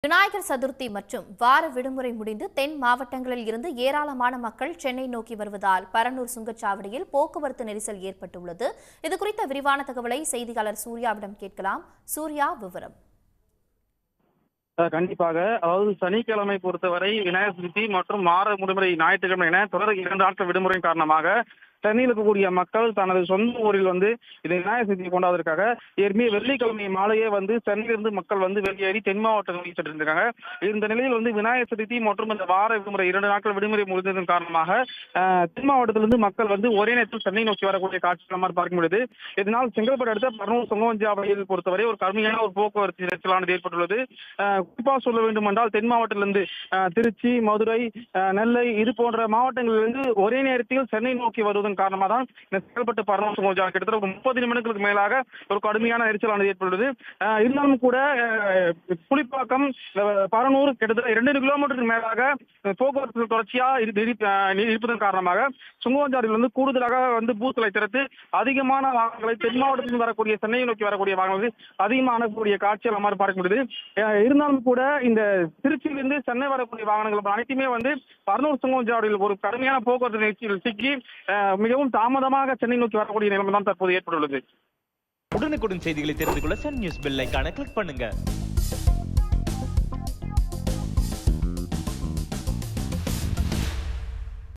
விநாயகர் சதுர்த்தி மற்றும் வார விடுமுறை முடிந்து தென் மாவட்டங்களில் இருந்து ஏராளமான மக்கள் சென்னை நோக்கி வருவதால் பரனூர் சுங்கச்சாவடியில் போக்குவரத்து நெரிசல் ஏற்பட்டுள்ளது. இதுகுறித்த விரிவான தகவலை செய்தியாளர் சூர்யாவிடம் கேட்கலாம். சூர்யா, விவரம். கண்டிப்பாக. அதாவது சனிக்கிழமை பொறுத்தவரை விநாயகர் சதுர்த்தி மற்றும் வார விடுமுறை ஞாயிற்றுக்கிழமை என தொடர் 2 நாட்கள் விடுமுறையின் காரணமாக சென்னையில் இருக்கக்கூடிய மக்கள் தனது சொந்த ஊரில் இந்த விநாயகர் சதுர்த்தியை கொண்டாடுவதற்காக ஏற்கனவே வெள்ளிக்கிழமை மாலையே சென்னையிலிருந்து மக்கள் வெளியேறி தென் மாவட்டங்களுக்கு சென்றிருக்காங்க. இந்த நிலையில் விநாயகர் சதுர்த்தி மற்றும் இந்த வார விடுமுறை 2 நாட்கள் விடுமுறை முடிந்ததன் காரணமாக தென் மாவட்டத்திலிருந்து மக்கள் ஒரே நேரத்தில் சென்னை நோக்கி வரக்கூடிய காட்சிகள் மாதிரி பார்க்க முடியுது. இதனால் செங்கல்பட்டு அடுத்த பரனூர் சுங்கச்சாவடியில் பொறுத்தவரை ஒரு கடுமையான ஒரு போக்குவரத்து நெரிசலானது ஏற்பட்டுள்ளது. குறிப்பாக சொல்ல வேண்டும் என்றால் தென் மாவட்டத்திலிருந்து திருச்சி, மதுரை, நெல்லை இது போன்ற மாவட்டங்களிலிருந்து ஒரே நேரத்தில் சென்னை நோக்கி வருவதன் காரணமாக தான் இந்த செங்கல்பட்டு பரனூர் சுங்கச்சாவடி கிட்டத்தட்ட 30 நிமிடங்களுக்கு மேலாக ஒரு கடுமையான நெரிசலானது ஏற்பட்டுள்ளது. இருந்தாலும் கூட புலிப்பாக்கம் பரனூர் கிட்டத்தட்ட 2 கிலோமீட்டருக்கு மேலாக போக்குவரத்து தொடர்ச்சியா இருப்பதன் காரணமாக சுங்கச்சாவடியில் கூடுதலாக பூத்துகளை திறத்து அதிகமான வாகனங்களை தென் மாவட்டத்தில் வரக்கூடிய சென்னையை நோக்கி வரக்கூடிய வாகனங்கள் அதிகமாக அணுகக்கூடிய காட்சிகள் மாதிரி பார்க்க முடியுது. இருந்தாலும் கூட இந்த திருச்சியிலிருந்து சென்னை வரக்கூடிய வாகனங்கள் அனைத்துமே பரனூர் சுங்கச்சாவடியில் ஒரு கடுமையான போக்குவரத்து நெரிசலில் சிக்கி மிகவும் தாமதமாக சென்னை நோக்கி வரக்கூடிய நிலைமை தான் தற்போது ஏற்பட்டுள்ளது. உடனுக்குடன் செய்திகளை தெரிந்து கொள்ள சன் நியூஸ் பெல் ஐகானை கிளிக் பண்ணுங்க.